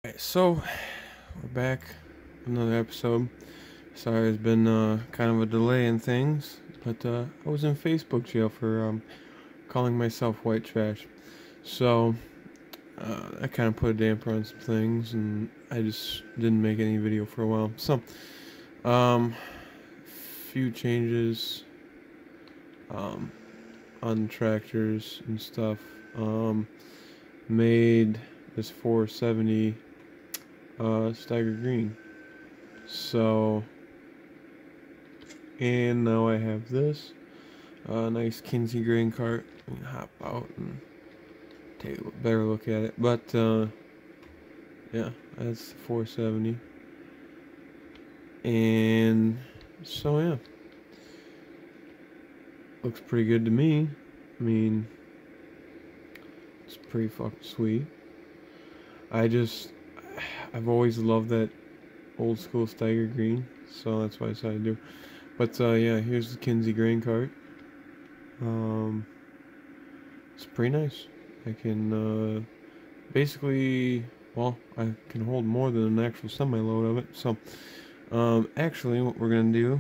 Alright, so we're back, another episode. Sorry, there's been kind of a delay in things, but I was in Facebook jail for calling myself white trash. So I kind of put a damper on some things, and I just didn't make any video for a while. So few changes on tractors and stuff. Made this 470 steiger green. So, and now I have this nice Kinsey grain cart. And hop out and take a better look at it. But yeah, that's the 470. And so yeah, looks pretty good to me. I mean, it's pretty fucking sweet. I've always loved that old school steiger green, so that's what I decided to do. But yeah, here's the Kinsey grain cart. It's pretty nice. I can basically, well, I can hold more than an actual semi-load of it. So actually, what we're gonna do,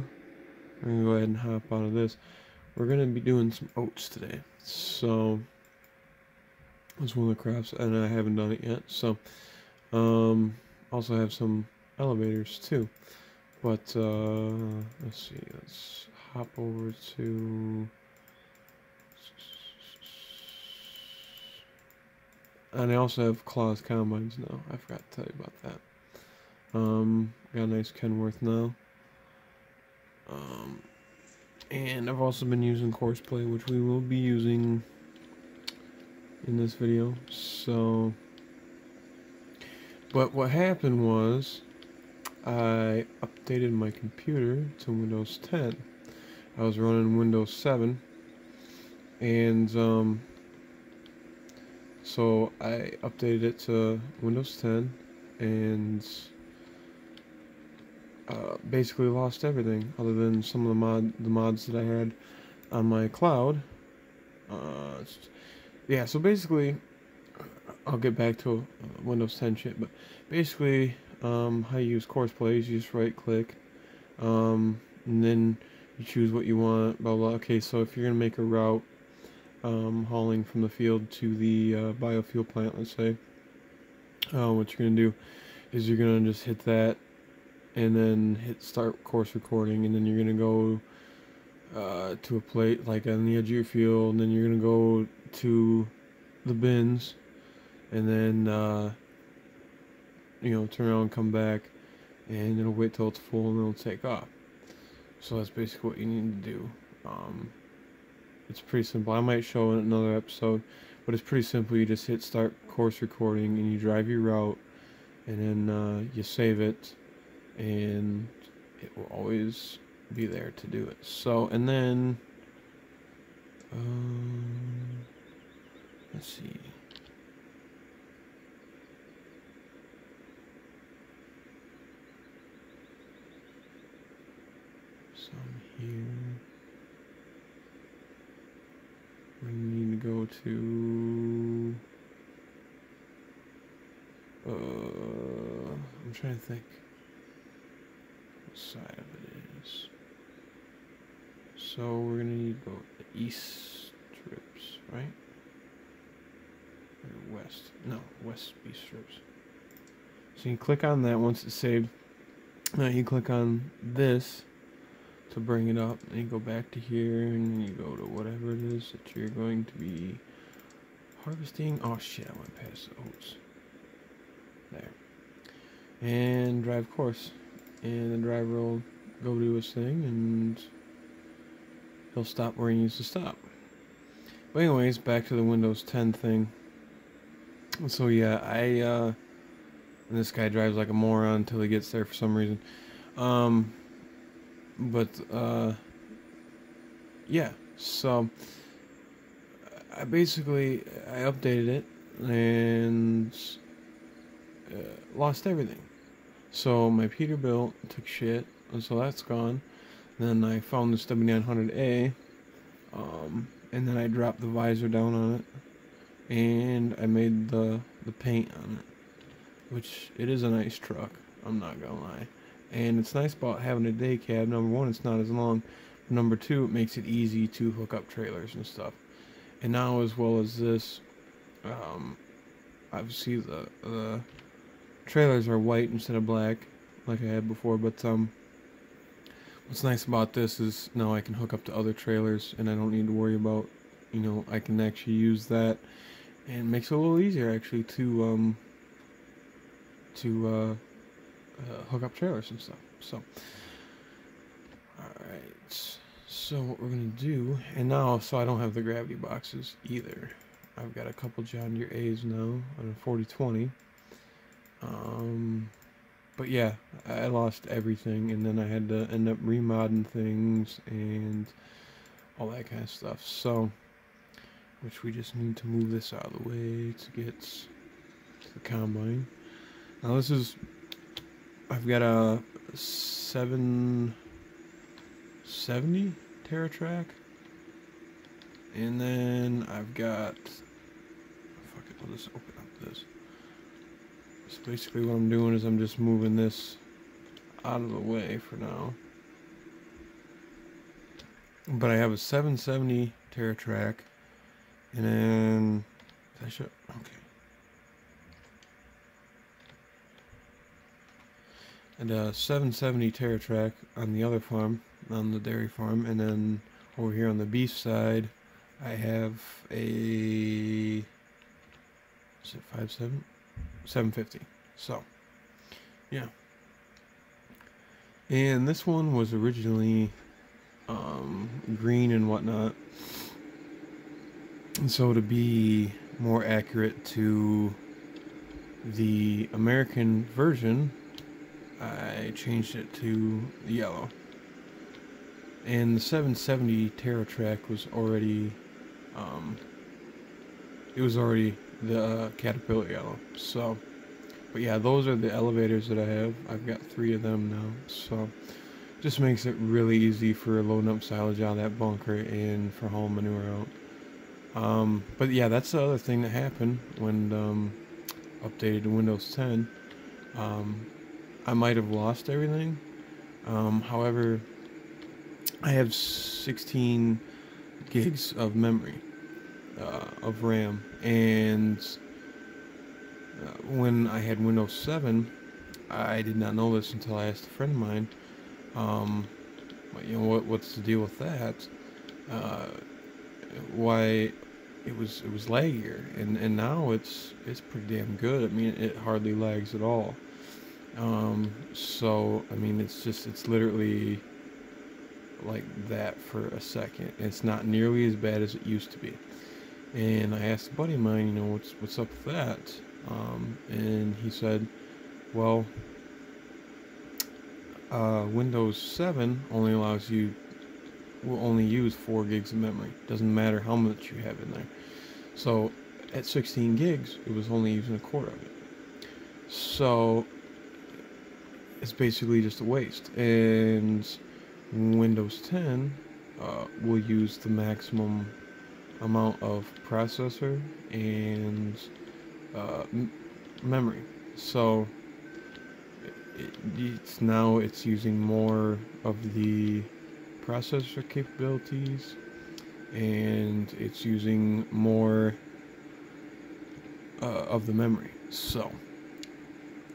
we're gonna go ahead and hop out of this. We're gonna be doing some oats today. So that's one of the crops, and I haven't done it yet. So also have some elevators too. But let's see. Let's hop over to. And I also have Claas combines now. I forgot to tell you about that. Got a nice Kenworth now. And I've also been using Courseplay, which we will be using in this video. So, but what happened was I updated my computer to Windows 10. I was running Windows 7, and so I updated it to Windows 10, and basically lost everything other than some of the mods that I had on my cloud. Yeah, so basically, I'll get back to Windows 10 shit, but basically, how you use Courseplay is you just right click, and then you choose what you want, blah blah. Okay, so if you're gonna make a route, hauling from the field to the biofuel plant, let's say, what you're gonna do is you're gonna just hit that, and then hit start course recording, and then you're gonna go to a plate like on the edge of your field, and then you're gonna go to the bins, and then turn around and come back, and it'll wait till it's full, and it'll take off. So that's basically what you need to do. It's pretty simple. I might show in another episode, but it's pretty simple. You just hit start course recording, and you drive your route, and then you save it, and it will always be there to do it. So, and then let's see. So I'm here. We need to go to. I'm trying to think what side of it is. So we're gonna need to go the east strips, right? Or west? No, west east strips. So you click on that once it's saved. Now you click on this to bring it up, and you go back to here, and you go to whatever it is that you're going to be harvesting. Oh shit, I went past the oats. There. And drive course. And the driver will go do his thing, and he'll stop where he needs to stop. But anyways, back to the Windows 10 thing. So yeah, and this guy drives like a moron until he gets there for some reason. Yeah, so I updated it and lost everything. So my Peterbilt took shit, and so that's gone. Then I found this W900A, and then I dropped the visor down on it, and I made the paint on it. which it is a nice truck, I'm not gonna lie. And it's nice about having a day cab. Number one, it's not as long. Number two, it makes it easy to hook up trailers and stuff. And now, as well as this, obviously the trailers are white instead of black, like I had before. But what's nice about this is now I can hook up to other trailers, and I don't need to worry about, I can actually use that, and it makes it a little easier actually to hook up trailers and stuff. So, alright, so what we're gonna do, and now, so I don't have the gravity boxes either. I've got a couple John Deere A's now on a 4020. But yeah, I lost everything, and then I had to end up remodding things and all that kind of stuff. So, which we just need to move this out of the way to get to the combine. Now this is, I've got a 770 TerraTrack, and then I've got, fuck it, I'll just open up this. So basically what I'm doing is I'm just moving this out of the way for now. But I have a 770 TerraTrack, and then, I should, okay. And a 770 TerraTrack on the other farm, on the dairy farm, and then over here on the beef side, I have a, is it 5.7? 750. So, yeah. And this one was originally green and whatnot. And so to be more accurate to the American version, I changed it to yellow. And the 770 TerraTrack was already, it was already the Caterpillar yellow. So, but yeah, those are the elevators that I have. I've got 3 of them now. So, just makes it really easy for loading up silage out of that bunker and for hauling manure out. But yeah, that's the other thing that happened when updated to Windows 10. I might have lost everything. However, I have 16 gigs of memory, of RAM, and when I had Windows 7, I did not know this until I asked a friend of mine, what's the deal with that? Why it was laggier, and now it's pretty damn good. I mean, it hardly lags at all. So I mean, it's literally like that for a second. It's not nearly as bad as it used to be. And I asked a buddy of mine, what's up with that? And he said, well, Windows 7 only will only use 4 gigs of memory. Doesn't matter how much you have in there. So at 16 gigs, it was only using a quarter of it. So it's basically just a waste. And Windows 10 will use the maximum amount of processor and memory. So it's using more of the processor capabilities, and it's using more of the memory. So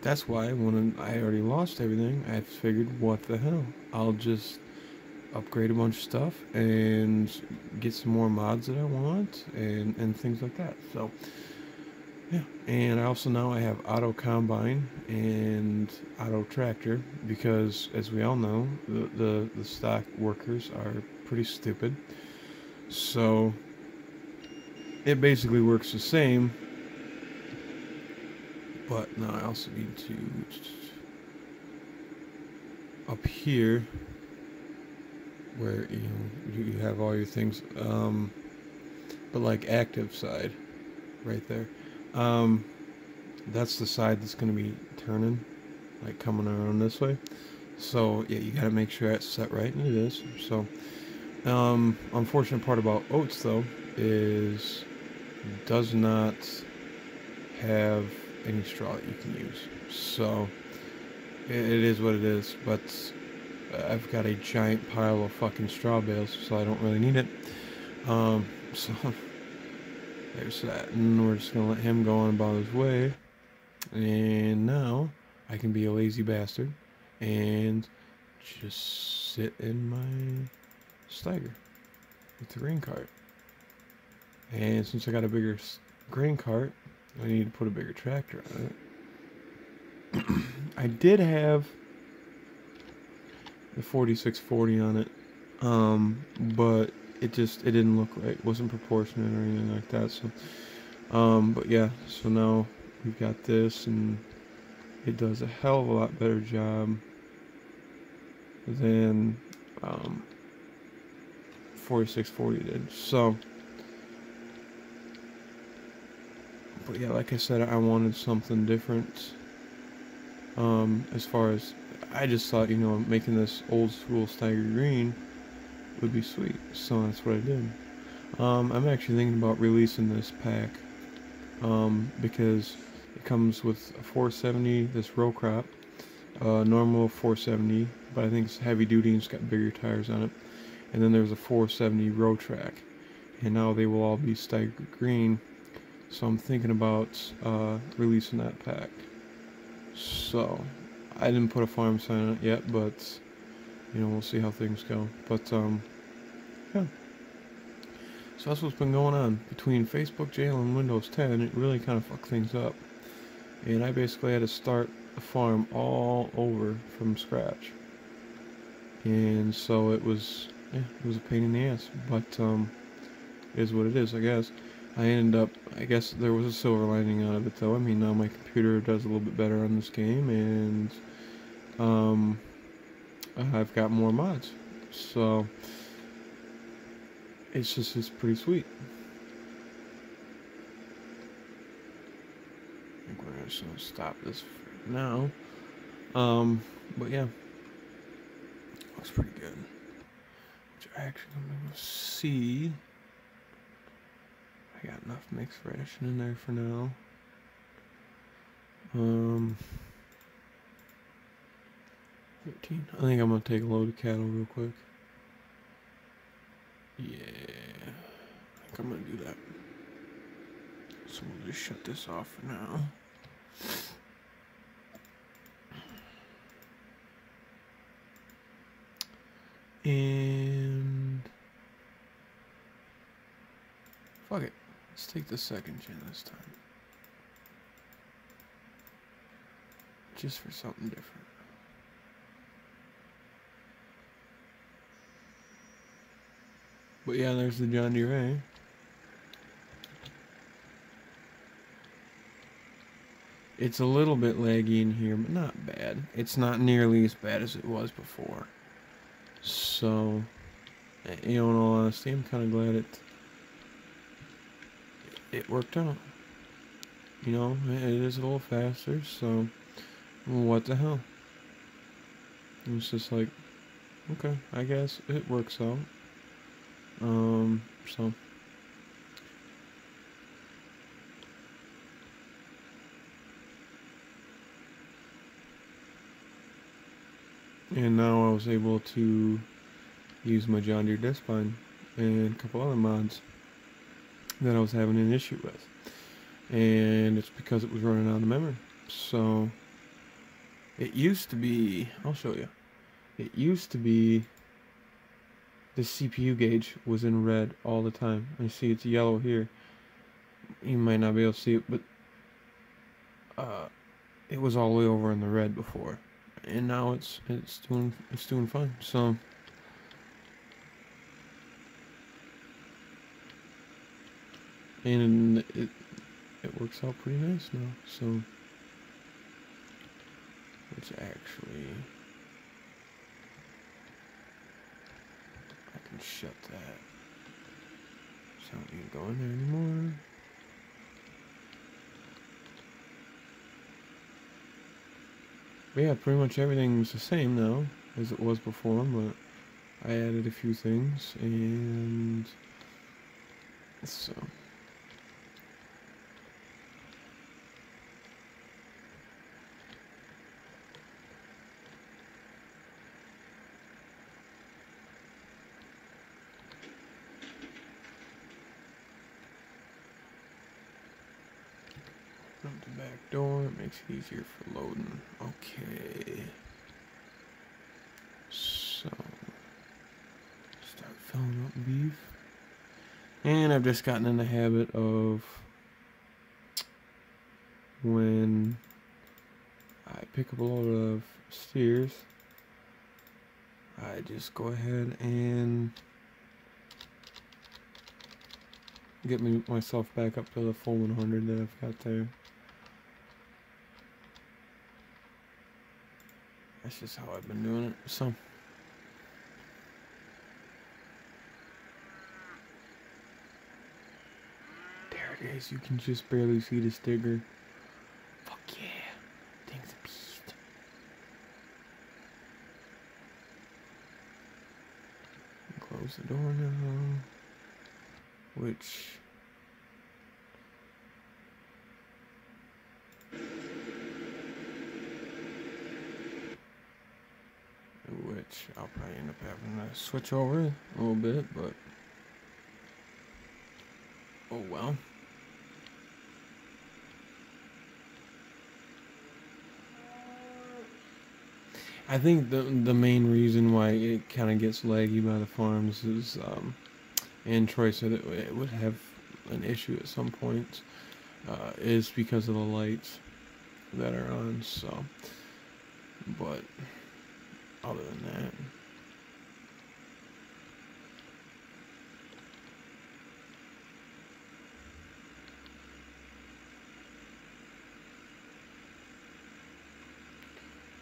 that's why when I already lost everything, I figured, what the hell, I'll just upgrade a bunch of stuff and get some more mods that I want and things like that. So yeah, and also now I have auto combine and auto tractor, because as we all know, the stock workers are pretty stupid. So it basically works the same, but now I also need to up here where you have all your things, but like active side right there, that's the side that's going to be turning, like coming around this way. So yeah, you got to make sure that's set right, and it is. So unfortunate part about Oats though is does not have any straw that you can use. So it is what it is. But I've got a giant pile of fucking straw bales, so I don't really need it. So there's that, and we're just gonna let him go on about his way. And now I can be a lazy bastard and just sit in my steiger with the Ringcard. And since I got a bigger grain cart, I need to put a bigger tractor on it. I did have the 4640 on it, but it didn't look right. It wasn't proportionate or anything like that. So, but yeah. So now we've got this, and it does a hell of a lot better job than 4640 did. So, but yeah, like I said, I wanted something different. As far as I just thought, making this old school steiger green would be sweet. So that's what I did. I'm actually thinking about releasing this pack, because it comes with a 470, this row crop, normal 470, but I think it's heavy duty and it's got bigger tires on it. And then there's a 470 row track, and now they will all be steiger green. So I'm thinking about releasing that pack. So I didn't put a farm sign on it yet, but we'll see how things go. But yeah. So that's what's been going on between Facebook jail and Windows 10. It really kind of fucked things up, and I basically had to start a farm all over from scratch. And so it was a pain in the ass, but it is what it is, I guess. I guess there was a silver lining out of it, though. I mean, now my computer does a little bit better on this game, and I've got more mods, so it's pretty sweet. I think we're just gonna stop this for now. But yeah, looks pretty good. Which actually, I'm gonna see. I got enough mixed ration in there for now. 13. I think I'm gonna take a load of cattle real quick. Yeah, I think I'm gonna do that. So we'll just shut this off for now. And fuck it. Let's take the second gen this time. Just for something different. But yeah, there's the John Deere A. It's a little bit laggy in here, but not bad. It's not nearly as bad as it was before. So, in all honesty, I'm kind of glad it worked out. It is a little faster, so what the hell? It's just like, okay, I guess it works out. So and now I was able to use my John Deere disc spine and a couple other mods that I was having an issue with, and it's because it was running out of memory. So it used to be, I'll show you, it used to be the CPU gauge was in red all the time. I see it's yellow here. You might not be able to see it, but it was all the way over in the red before, and now it's doing fine. So and it works out pretty nice now. So which actually I can shut that. So I don't need to go in there anymore. But yeah, pretty much everything's the same now as it was before, but I added a few things, and so Out the back door, it makes it easier for loading. Okay. So, start filling up beef. And I've just gotten in the habit of when I pick up a load of steers, I just go ahead and get myself back up to the full 100 that I've got there. That's just how I've been doing it. So there it is. You can just barely see the steiger. Fuck yeah. Thing's a beast. Close the door now. Which I'll probably end up having to switch over a little bit, but oh well. I think the main reason why it kind of gets laggy by the farms is, and Troy said it would have an issue at some point, is because of the lights that are on. So, but other than that,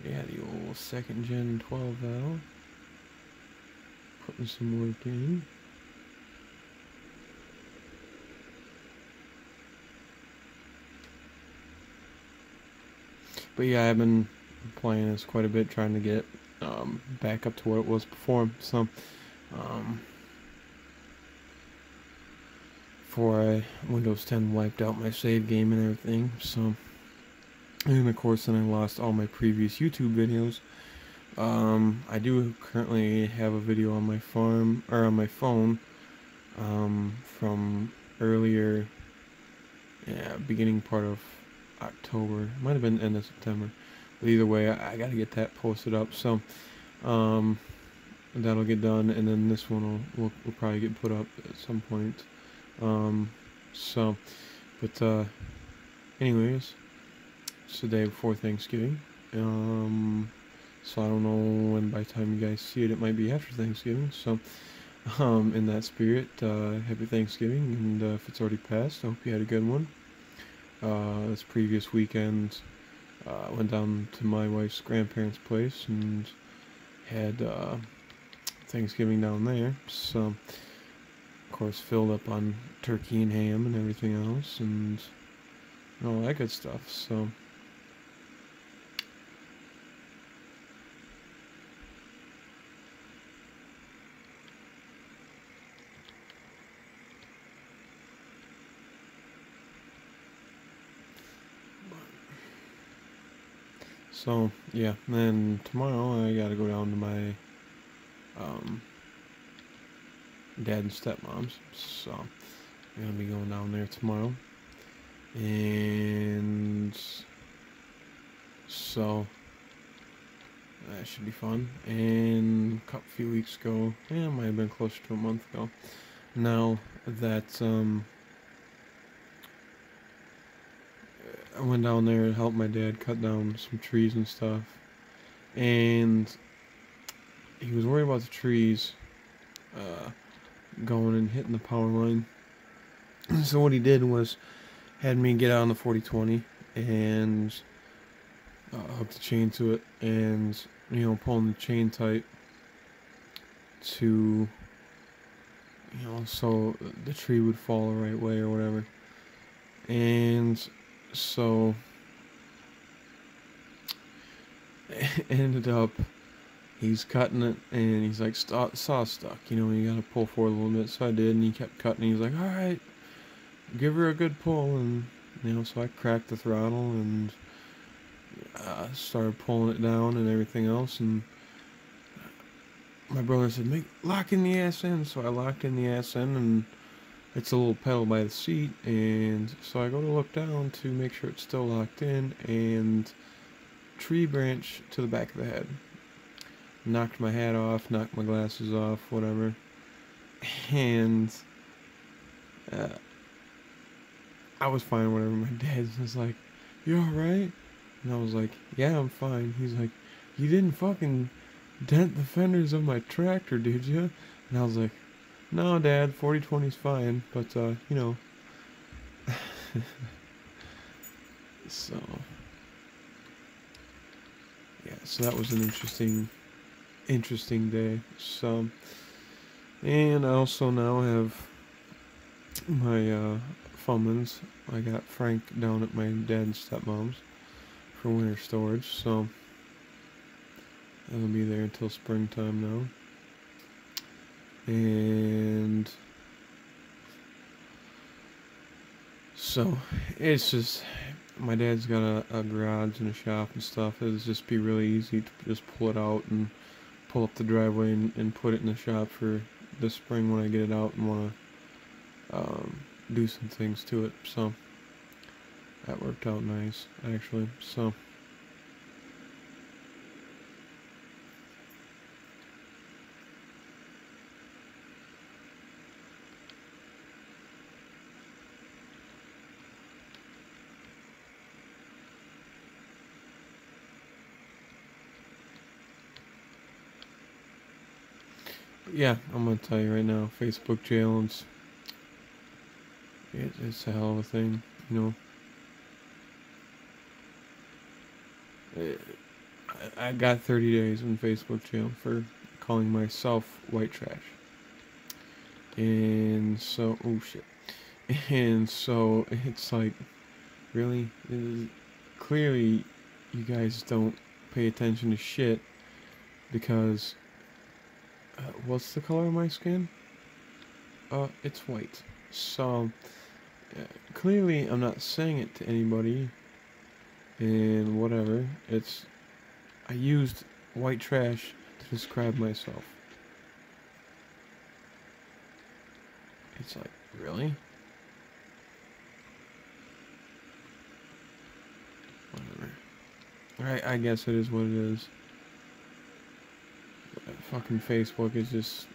yeah, the old 2nd gen 12 valve, putting some work in. But yeah, I've been playing this quite a bit, trying to get back up to what it was before. So before Windows 10 wiped out my save game and everything. So, and of course then I lost all my previous YouTube videos. I do currently have a video on my farm, or on my phone, from earlier, beginning part of October. Might have been end of September. But either way, I gotta get that posted up. So, that'll get done, and then this one will probably get put up at some point. So, but anyways, it's the day before Thanksgiving. So I don't know when by the time you guys see it, it might be after Thanksgiving. So, in that spirit, happy Thanksgiving, and if it's already passed, I hope you had a good one. This previous weekend, I went down to my wife's grandparents' place and had Thanksgiving down there. So, of course, filled up on turkey and ham and everything else, and all that good stuff. So, yeah, then tomorrow I gotta go down to my dad and stepmom's, so I'm gonna be going down there tomorrow, and so that should be fun. And a few weeks ago, yeah, it might have been closer to a month ago now, that I went down there to help my dad cut down some trees and stuff, and he was worried about the trees going and hitting the power line. So what he did was had me get out on the 40/20 and hook the chain to it, and pulling the chain tight to so the tree would fall the right way or whatever. And so it ended up he's cutting it, and he's like, saw stuck, you gotta pull forward a little bit. So I did, and he kept cutting. He's like, all right, give her a good pull. And so I cracked the throttle and started pulling it down and everything else. And my brother said, lock in the ass in. So I locked in the ass in, and it's a little pedal by the seat, and so I go to look down to make sure it's still locked in, and tree branch to the back of the head. Knocked my hat off, knocked my glasses off, whatever. And I was fine, whatever. My dad was like, "You alright?" And I was like, "Yeah, I'm fine." He's like, "You didn't fucking dent the fenders of my tractor, did you?" And I was like, "No, Dad, 40/20's fine, but, you know." So, yeah, so that was an interesting day. So, and I also now have my, Fummins. I got Frank down at my dad's stepmom's for winter storage, so that'll be there until springtime now. And so it's just, my dad's got a garage and a shop and stuff. It'll just be really easy to just pull it out and pull up the driveway and put it in the shop for this spring when I get it out and want to do some things to it. So that worked out nice, actually. So yeah, I'm gonna tell you right now, Facebook jail, it's a hell of a thing, you know. I got 30 days in Facebook jail for calling myself white trash. And so, oh shit. And so it's like, really? Clearly, you guys don't pay attention to shit because, what's the color of my skin? It's white. So, clearly I'm not saying it to anybody, and whatever. I used white trash to describe myself. It's like, really? Whatever. I guess it is what it is. Fucking Facebook has just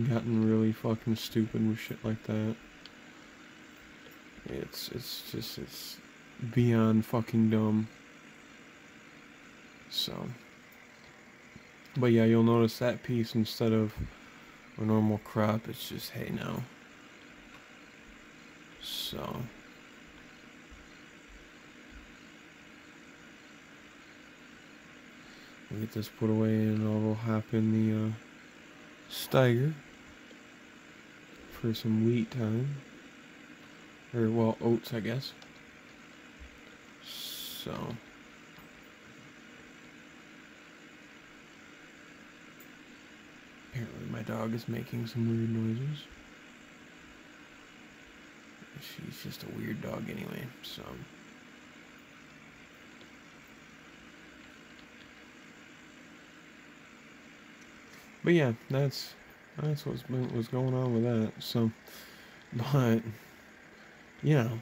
gotten really fucking stupid with shit like that. It's beyond fucking dumb. So, but yeah, you'll notice that piece, instead of a normal crop, it's just hay now. So, we'll get this put away and I'll hop in the steiger for some wheat time. Or, well, oats, I guess. So, apparently my dog is making some weird noises. She's just a weird dog anyway, so. But yeah, that's what's going on with that. So, but you know,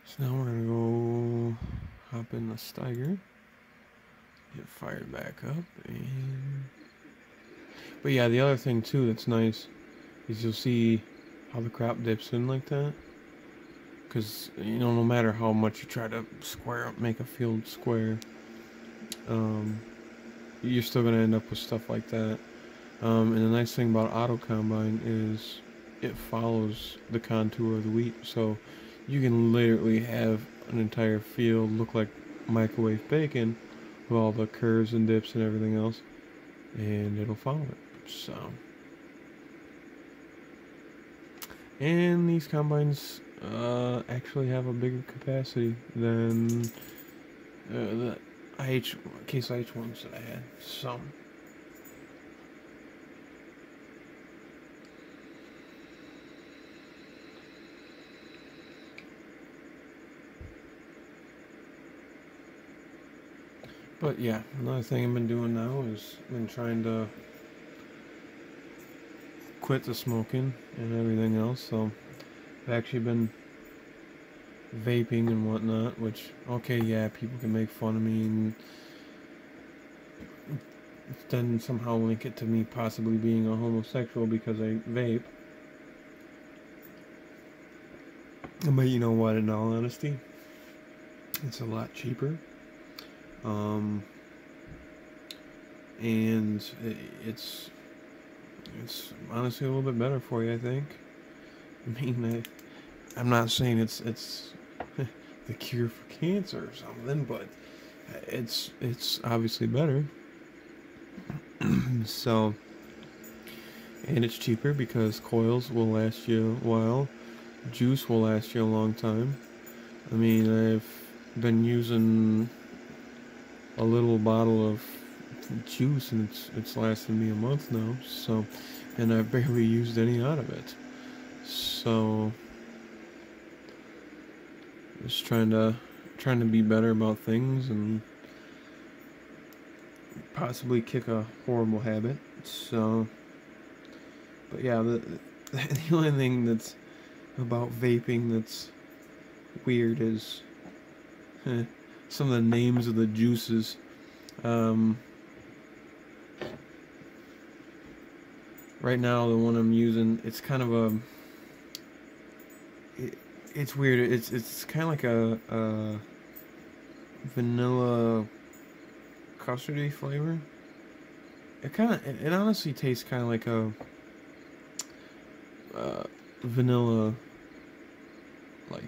so now we're gonna go hop in the steiger, get fired back up, and but yeah, the other thing too that's nice is you'll see how the crop dips in like that, because you know, no matter how much you try to square up, make a field square, you're still gonna end up with stuff like that. And the nice thing about auto combine is it follows the contour of the wheat, so you can literally have an entire field look like microwave bacon with all the curves and dips and everything else, and it'll follow it. So, and these combines actually have a bigger capacity than case IH ones that I had. So. But yeah, another thing I've been doing now is been trying to quit the smoking and everything else. So I've actually been vaping and whatnot, which, okay, yeah, people can make fun of me and then somehow link it to me possibly being a homosexual because I vape. But you know what, in all honesty, it's a lot cheaper. And it's honestly a little bit better for you, I think. I mean, I'm not saying it's the cure for cancer or something, but it's obviously better. So, and it's cheaper because coils will last you a while, juice will last you a long time. I mean, I've been using a little bottle of juice and it's lasted me a month now. So, and I've barely used any out of it. So, just trying to be better about things and possibly kick a horrible habit. So, but yeah, the only thing that's about vaping that's weird is some of the names of the juices. Right now, the one I'm using, it's kind of a. It's weird. It's kind of like a vanilla custardy flavor. It honestly tastes kind of like a vanilla like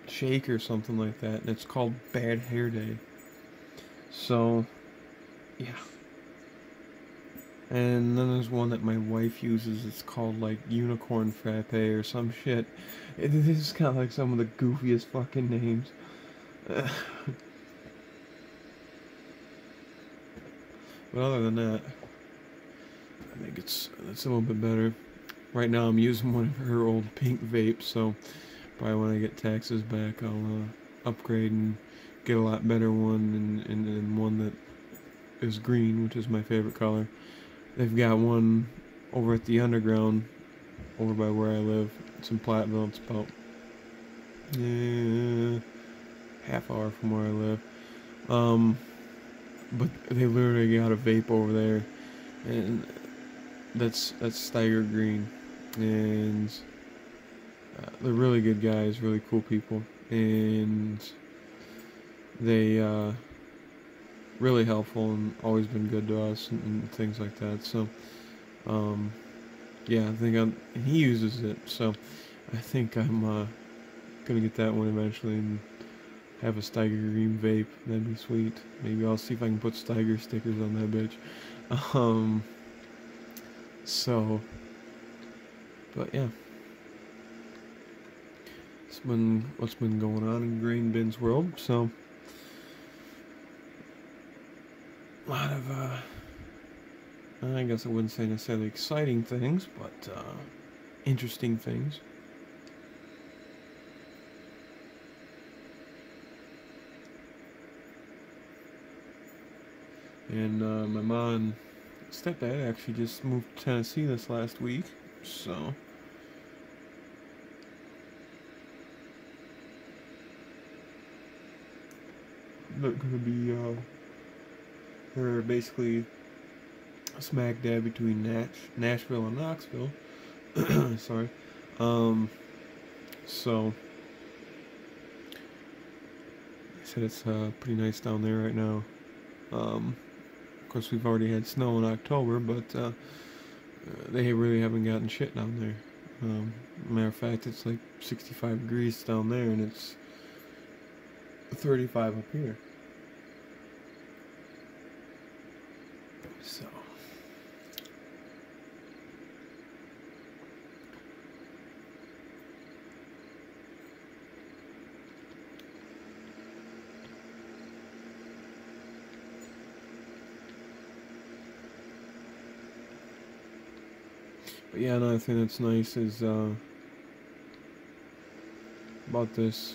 shake or something like that, and it's called Bad Hair Day. So, yeah. And then there's one that my wife uses. It's called like Unicorn Frappe or some shit. This is kind of like some of the goofiest fucking names. But other than that, I think it's a little bit better. Right now I'm using one of her old pink vapes, so probably when I get taxes back I'll upgrade and get a lot better one and one that is green, which is my favorite color. They've got one over at the underground over by where I live. It's in Platteville. It's about half hour from where I live. But they literally got a vape over there, and that's steiger green, and they're really good guys, really cool people, and they really helpful and always been good to us and things like that. So yeah, I think he uses it, so I think I'm gonna get that one eventually and have a steiger green vape. That'd be sweet. Maybe I'll see if I can put steiger stickers on that bitch. So, but yeah, what's been going on in GrainBin's world. So, a lot of I guess I wouldn't say necessarily exciting things, but interesting things. And my mom and stepdad actually just moved to Tennessee this last week, so they're gonna be they're basically smack dab between Nashville and Knoxville. Sorry. So I said it's pretty nice down there right now. Of course, we've already had snow in October, but they really haven't gotten shit down there. Matter of fact, it's like 65 degrees down there, and it's 35 up here. So. But yeah, another thing that's nice is about this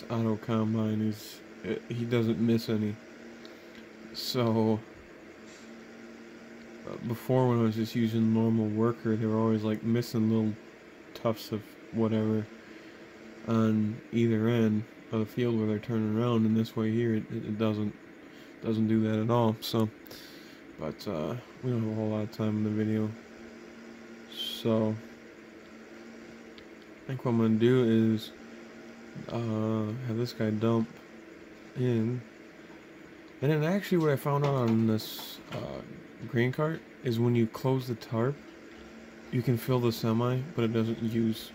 auto combine is he doesn't miss any. So before, when I was just using normal worker, they were always like missing little tufts of whatever on either end of the field where they're turning around, and this way here it doesn't do that at all. So, but we don't have a whole lot of time in the video, so I think what I'm gonna do is have this guy dump in. And then actually what I found out on this grain cart is when you close the tarp, you can fill the semi, but it doesn't use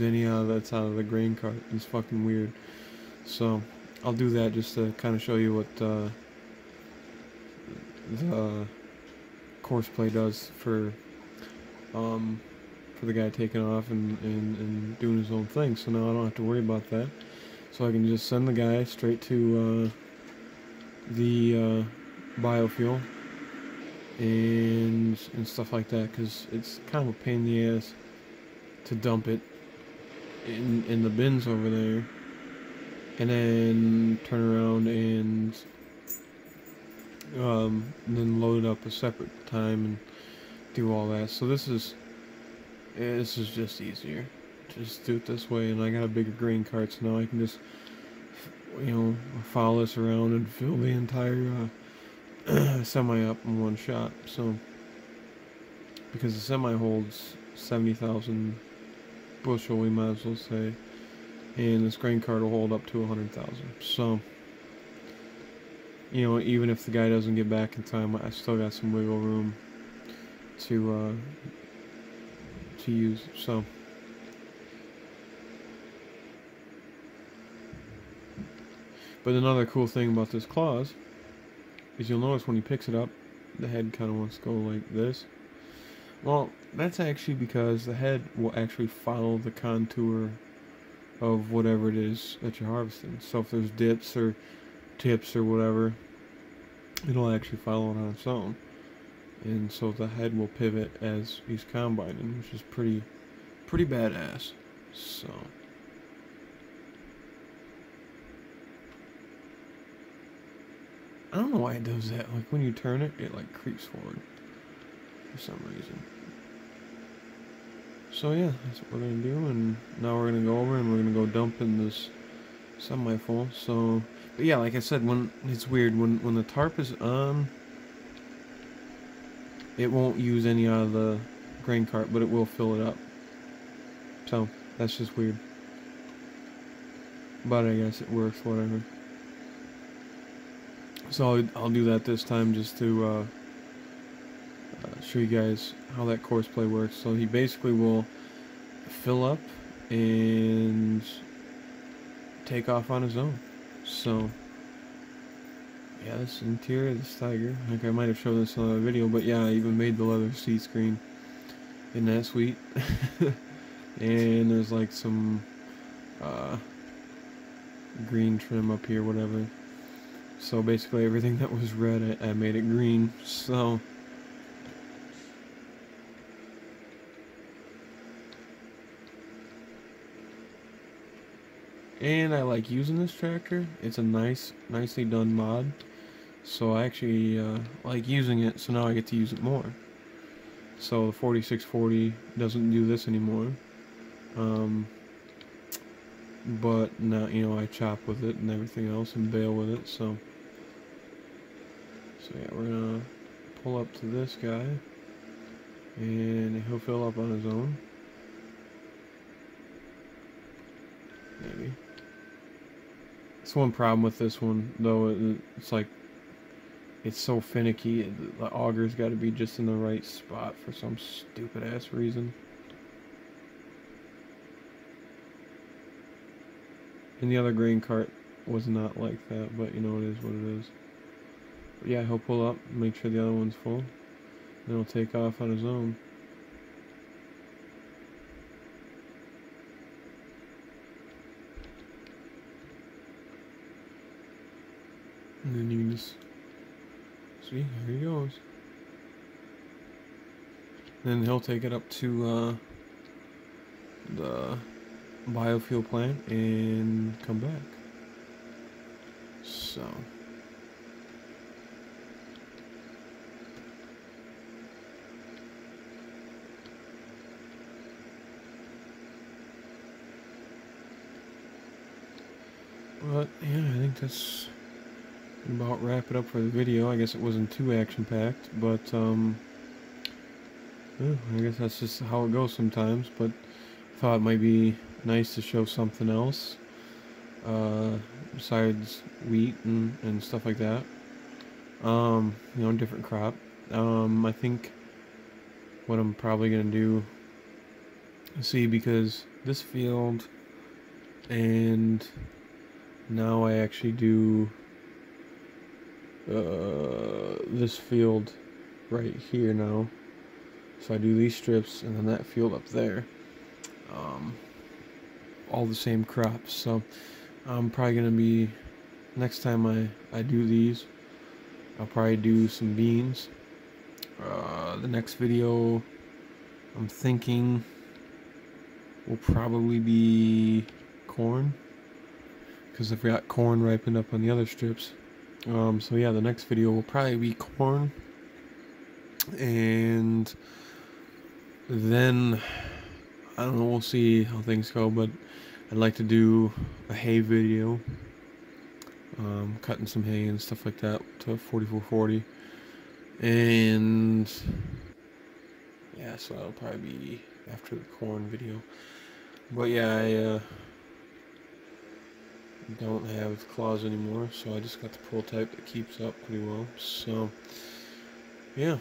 any that's out of the grain cart. It's fucking weird. So I'll do that just to kind of show you what the Courseplay does for the guy taking off and doing his own thing. So now I don't have to worry about that. So I can just send the guy straight to the biofuel and stuff like that, because it's kind of a pain in the ass to dump it in the bins over there and then turn around and then load it up a separate time and do all that. So this is just easier. Just do it this way, and I got a bigger grain cart, so now I can just, you know, follow this around and fill the entire semi up in one shot. So because the semi holds 70,000 bushel, we might as well say, and this grain cart will hold up to 100,000. So, you know, even if the guy doesn't get back in time, I still got some wiggle room to use. So but another cool thing about this Claas is you'll notice when he picks it up, the head kind of wants to go like this. Well, that's actually because the head will actually follow the contour of whatever it is that you're harvesting. So if there's dips or tips or whatever, it'll actually follow it on its own. And so the head will pivot as he's combining, which is pretty badass. So I don't know why it does that. Like when you turn it, it like creeps forward for some reason. So yeah, that's what we're gonna do, and now we're gonna go over and we're gonna go dump in this semi-full. So, but yeah, like I said, when it's weird when the tarp is on, it won't use any out of the grain cart, but it will fill it up. So that's just weird. But I guess it works, whatever. So I'll do that this time just to show you guys how that Courseplay works. So he basically will fill up and take off on his own. So yeah, this is the interior of the steiger. I think I might have shown this in another video, but yeah, I even made the leather seat screen. Isn't that sweet? And there's like some green trim up here, whatever. So basically everything that was red, I made it green. So and I like using this tractor. It's a nicely done mod. So I actually like using it, so now I get to use it more. So the 4640 doesn't do this anymore. But now, you know, I chop with it and everything else and bale with it, so yeah, we're gonna pull up to this guy and he'll fill up on his own. Maybe. That's one problem with this one, though. It's like, it's so finicky. The auger's got to be just in the right spot for some stupid ass reason. And the other grain cart was not like that, but you know, it is what it is. But yeah, he'll pull up, make sure the other one's full, then he'll take off on his own. And then you can just see, here he goes. Then he'll take it up to the biofuel plant and come back. So but yeah, I think that's about wrap it up for the video. I guess it wasn't too action-packed, but yeah, I guess that's just how it goes sometimes. But I thought it might be nice to show something else besides wheat and stuff like that. You know, different crop. I think what I'm probably gonna do, see, because this field and now I actually do this field right here now. So I do these strips and then that field up there. All the same crops. So I'm probably gonna be, next time I do these, I'll probably do some beans. The next video I'm thinking will probably be corn, because I've got corn ripened up on the other strips. So yeah, the next video will probably be corn, and then I don't know, we'll see how things go, but I'd like to do a hay video, cutting some hay and stuff like that to 4440, and yeah, so that'll probably be after the corn video. But yeah, I don't have claws anymore, so I just got the pull type that keeps up pretty well. So yeah,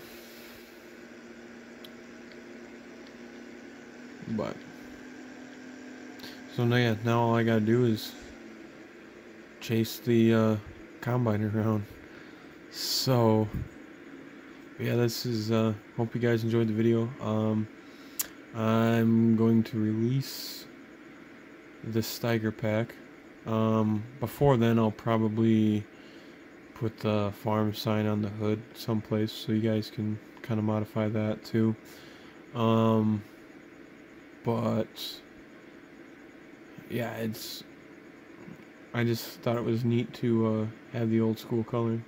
but so now, yeah, now all I gotta do is chase the combine around. So yeah, this is hope you guys enjoyed the video. I'm going to release the steiger pack. Before then, I'll probably put the farm sign on the hood someplace so you guys can kind of modify that too. But yeah, I just thought it was neat to have the old school color.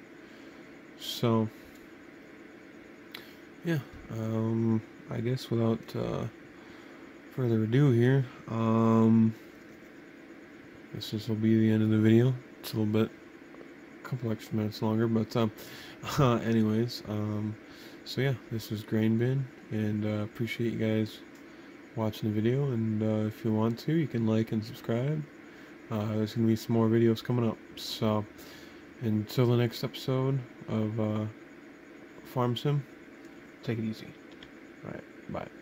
So yeah, I guess without further ado here, this will be the end of the video. It's a little bit, a couple extra minutes longer, but anyways, so yeah, this is GrainBin, and appreciate you guys watching the video, and if you want to, you can like and subscribe. There's gonna be some more videos coming up, so until the next episode of Farm Sim, take it easy. Alright, bye.